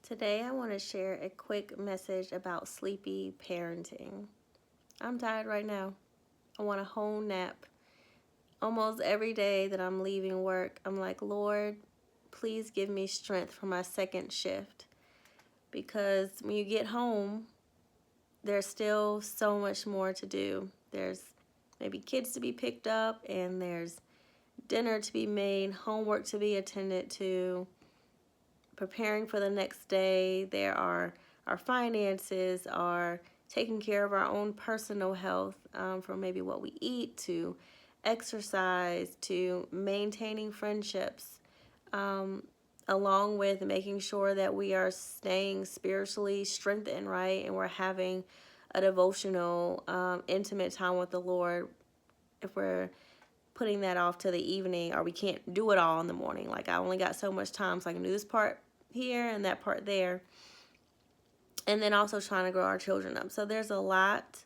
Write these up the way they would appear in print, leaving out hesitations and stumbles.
Today, I want to share a quick message about sleepy parenting. I'm tired right now. I want a whole nap. Almost every day that I'm leaving work, I'm like, Lord, please give me strength for my second shift. Because when you get home, there's still so much more to do. There's maybe kids to be picked up, and there's dinner to be made, homework to be attended to, preparing for the next day. There are our finances, our taking care of our own personal health, from maybe what we eat to exercise to maintaining friendships, along with making sure that we are staying spiritually strengthened, right? And we're having a devotional, intimate time with the Lord. If we're putting that off to the evening, or we can't do it all in the morning, like I only got so much time, so I can do this part here and that part there, and then also trying to grow our children up. So there's a lot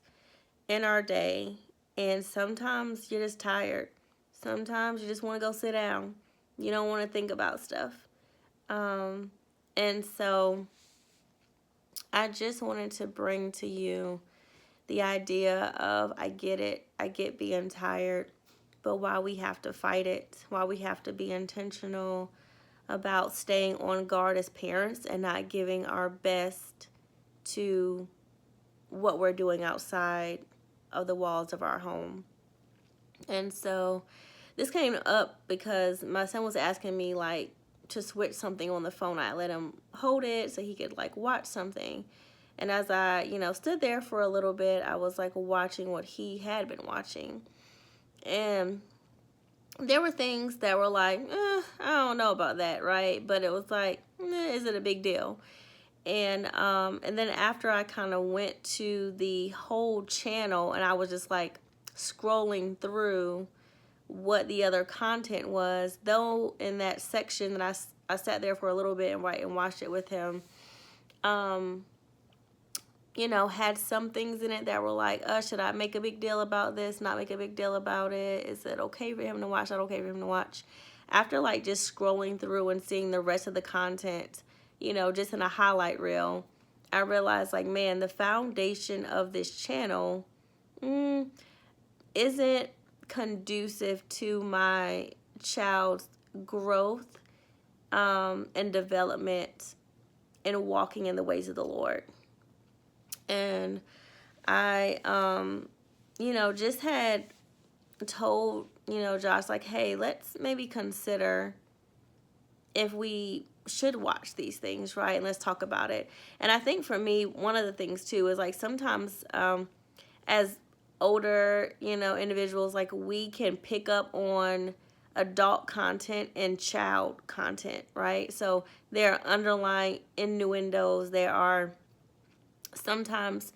in our day, and sometimes you're just tired. Sometimes you just want to go sit down. You don't want to think about stuff. And so I just wanted to bring to you the idea of, I get it. I get being tired, but why we have to fight it, why we have to be intentional about staying on guard as parents and not giving our best to what we're doing outside of the walls of our home. And so this came up because my son was asking me, like, to switch something on the phone. I let him hold it so he could, like, watch something. And as I, stood there for a little bit, I was, like, watching what he had been watching. And there were things that were like, I don't know about that, right? But it was like, is it a big deal? And then after I kind of went to the whole channel, and I was just like scrolling through what the other content was, though in that section that I sat there for a little bit and watched it with him, had some things in it that were like, should I make a big deal about this, not make a big deal about it? Is it okay for him to watch, not okay for him to watch? After like just scrolling through and seeing the rest of the content, just in a highlight reel, I realized, like, man, the foundation of this channel isn't conducive to my child's growth, and development and walking in the ways of the Lord. And I, just had told, Josh, like, hey, let's maybe consider if we should watch these things, right? And let's talk about it. And I think for me, one of the things too is, like, sometimes, as older, individuals, like, we can pick up on adult content and child content, right? So there are underlying innuendos. There are sometimes,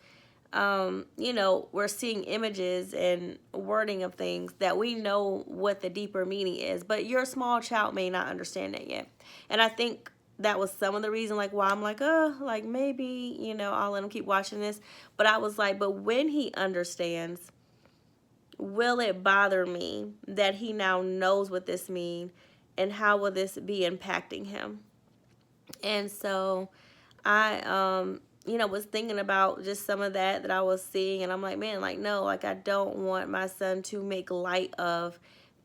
we're seeing images and wording of things that we know what the deeper meaning is, but your small child may not understand that yet. And I think that was some of the reason, like, why I'm like, like, maybe, I'll let him keep watching this. But I was like, but when he understands, will it bother me that he now knows what this means, and how will this be impacting him? And so I, was thinking about just some of that I was seeing, and I'm like, man, like, no, like, I don't want my son to make light of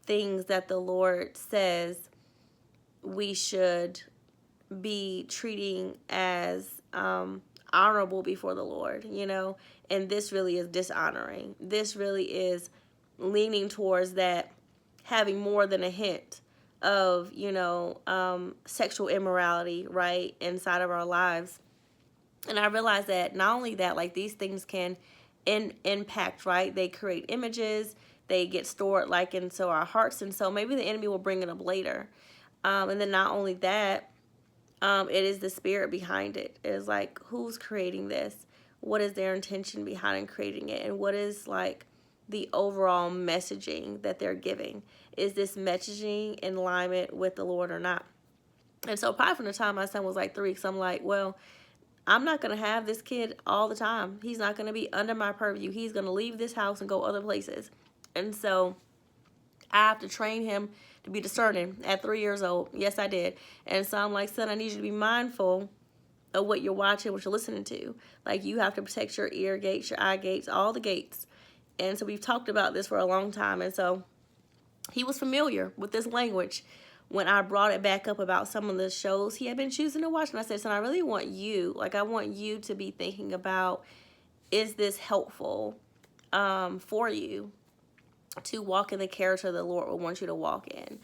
things that the Lord says we should be treating as honorable before the Lord, and this really is dishonoring. This really is leaning towards that, having more than a hint of, sexual immorality, right, inside of our lives. And I realized that not only that, like, these things can impact, right? They create images, they get stored, like, into our hearts, and so maybe the enemy will bring it up later. And then not only that, it is the spirit behind it. It is like, who's creating this? What is their intention behind creating it? And what is, like, the overall messaging that they're giving? Is this messaging in alignment with the Lord or not? And so probably from the time my son was like 3, because I'm like, well, I'm not going to have this kid all the time. He's not going to be under my purview. He's going to leave this house and go other places. And so I have to train him to be discerning at 3 years old. Yes, I did. And so I'm like, son, I need you to be mindful of what you're watching, what you're listening to. Like, you have to protect your ear gates, your eye gates, all the gates. And so we've talked about this for a long time. And so he was familiar with this language when I brought it back up about some of the shows he had been choosing to watch. And I said, son, I really want you, like, I want you to be thinking about, is this helpful for you to walk in the character the Lord will want you to walk in?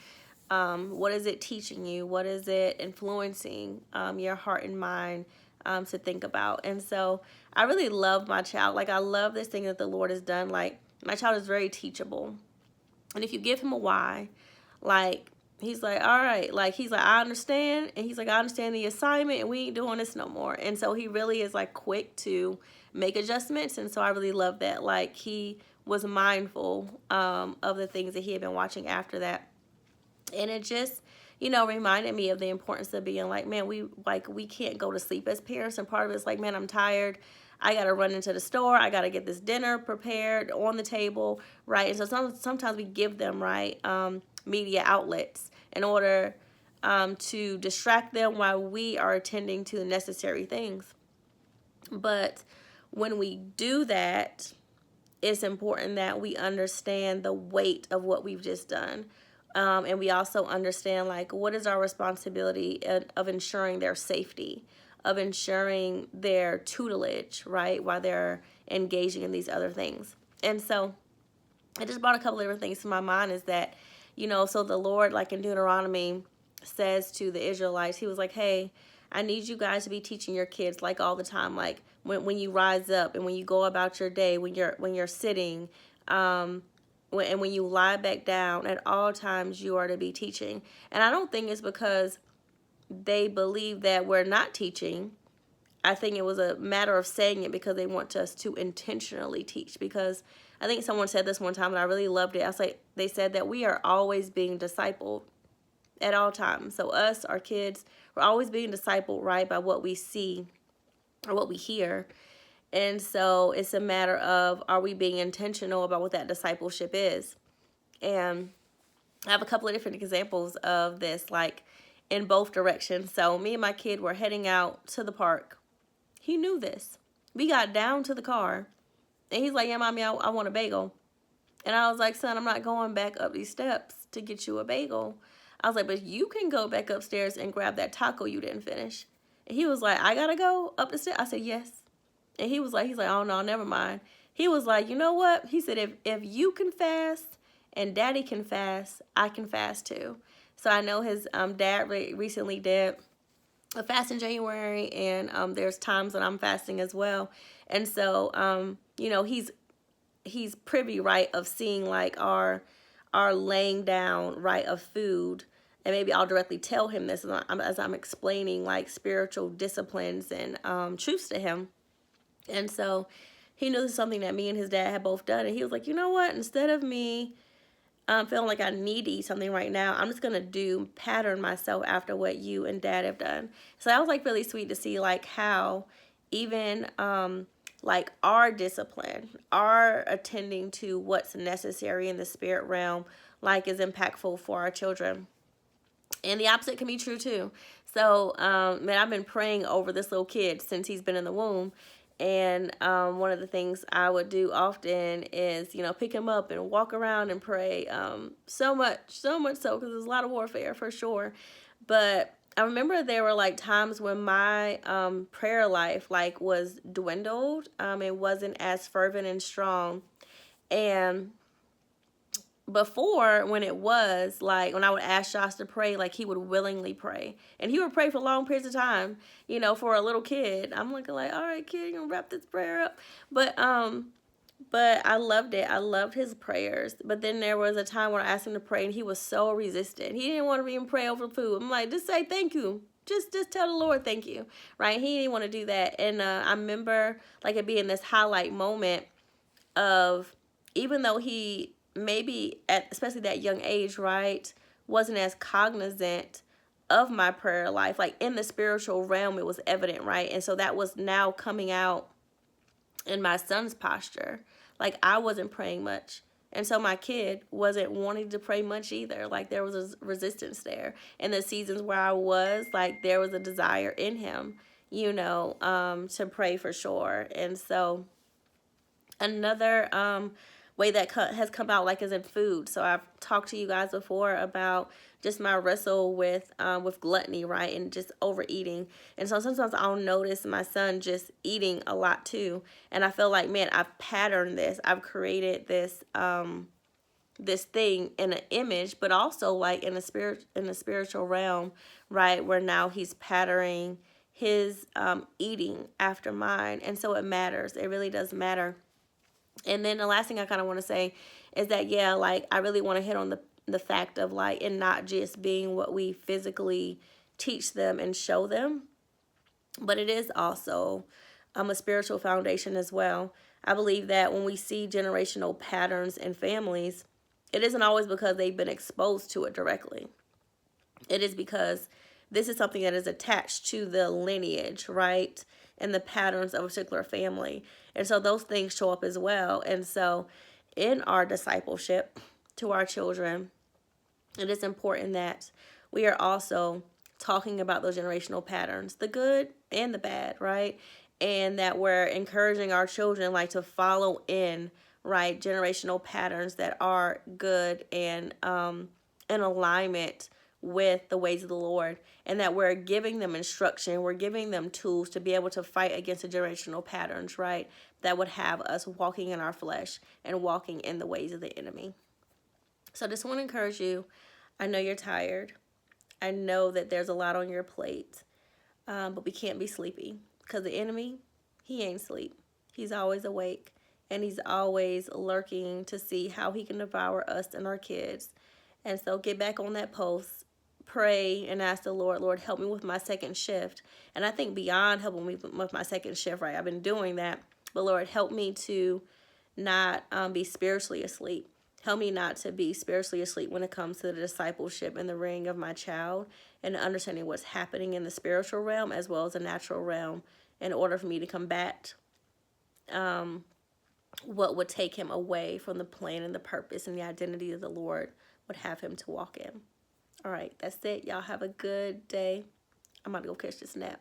What is it teaching you? What is it influencing your heart and mind to think about? And so I really love my child. Like, I love this thing that the Lord has done. Like, my child is very teachable. And if you give him a why, like, he's like, all right. Like, he's like, I understand. And he's like, I understand the assignment, and we ain't doing this no more. And so he really is, like, quick to make adjustments. And so I really love that. Like, he was mindful of the things that he had been watching after that. And it just, reminded me of the importance of being like, man, we can't go to sleep as parents. And part of it's like, man, I'm tired. I got to run into the store. I got to get this dinner prepared on the table, right? And so sometimes we give them, right, media outlets in order to distract them while we are attending to the necessary things. But when we do that, it's important that we understand the weight of what we've just done. And we also understand, like, what is our responsibility of ensuring their safety, of ensuring their tutelage, right, while they're engaging in these other things. And so it just brought a couple of different things to my mind is that, so the Lord, like in Deuteronomy, says to the Israelites, he was like, hey, I need you guys to be teaching your kids, like, all the time, like when you rise up and when you go about your day, when you're sitting, and when you lie back down, at all times you are to be teaching. And I don't think it's because they believe that we're not teaching. I think it was a matter of saying it because they want us to intentionally teach. Because I think someone said this one time and I really loved it. They said that we are always being discipled at all times. So us, our kids, we're always being discipled, right, by what we see or what we hear. And so it's a matter of, are we being intentional about what that discipleship is? And I have a couple of different examples of this, like in both directions. So me and my kid were heading out to the park. He knew this. We got down to the car and he's like, yeah, mommy, I want a bagel. And I was like, son, I'm not going back up these steps to get you a bagel. I was like, but you can go back upstairs and grab that taco you didn't finish. And he was like, I gotta go up the stairs. I said, yes. And he's like, oh no, never mind. He was like, you know what? He said, if you can fast and daddy can fast, I can fast too. So I know his dad recently did a fast in January, and there's times that I'm fasting as well. And so, he's privy, right, of seeing like our laying down, right, of food. And maybe I'll directly tell him this as I'm explaining like spiritual disciplines and truths to him. And so he knew this is something that me and his dad had both done. And he was like, you know what? Instead of me feeling like I need to eat something right now, I'm just going to pattern myself after what you and dad have done. So that was like really sweet to see like how even like our discipline, our attending to what's necessary in the spirit realm, like is impactful for our children. And the opposite can be true too. So, man, I've been praying over this little kid since he's been in the womb. And one of the things I would do often is, pick him up and walk around and pray. So much so, because there's a lot of warfare for sure. But I remember there were like times when my prayer life like was dwindled. It wasn't as fervent and strong. And before, when it was like when I would ask Josh to pray, like he would willingly pray, and he would pray for long periods of time, for a little kid. I'm looking like, all right, kid, you're gonna wrap this prayer up. But I loved it. I loved his prayers. But then there was a time when I asked him to pray and he was so resistant. He didn't want to even pray over food. I'm like, just say thank you. Just tell the Lord thank you, right? He didn't want to do that. And I remember like it being this highlight moment of, even though he maybe at especially that young age, right, wasn't as cognizant of my prayer life, like in the spiritual realm, it was evident, right? And so that was now coming out in my son's posture. Like I wasn't praying much. And so my kid wasn't wanting to pray much either. Like there was a resistance there. In the seasons where I was, like there was a desire in him, to pray for sure. And so another way that has come out like is in food. So I've talked to you guys before about just my wrestle with gluttony, right, and just overeating. And so sometimes I'll notice my son just eating a lot too, and I feel like, man, I've patterned this. I've created this thing in an image, but also like in a spiritual realm, right, where now he's patterning his eating after mine. And so it matters. It really does matter. And then the last thing I kind of want to say is that, yeah, like I really want to hit on the fact of like it not just being what we physically teach them and show them, but it is also a spiritual foundation as well. I believe that when we see generational patterns in families, it isn't always because they've been exposed to it directly. It is because this is something that is attached to the lineage, right? And the patterns of a particular family. And so those things show up as well. And so in our discipleship to our children, it is important that we are also talking about those generational patterns, the good and the bad, right? And that we're encouraging our children like to follow in, right, generational patterns that are good and in alignment with the ways of the Lord, and that we're giving them instruction, we're giving them tools to be able to fight against the generational patterns, right, that would have us walking in our flesh and walking in the ways of the enemy. So I just want to encourage you. I know you're tired. I know that there's a lot on your plate, but we can't be sleepy because the enemy, he ain't asleep. He's always awake, and he's always lurking to see how he can devour us and our kids. And so get back on that post, pray, and ask the Lord, help me with my second shift. And I think beyond helping me with my second shift, right, I've been doing that, but Lord, help me to not be spiritually asleep. Help me not to be spiritually asleep when it comes to the discipleship and the rearing of my child, and understanding what's happening in the spiritual realm as well as the natural realm, in order for me to combat what would take him away from the plan and the purpose and the identity that the Lord would have him to walk in. All right, that's it. Y'all have a good day. I'm about to go catch this nap.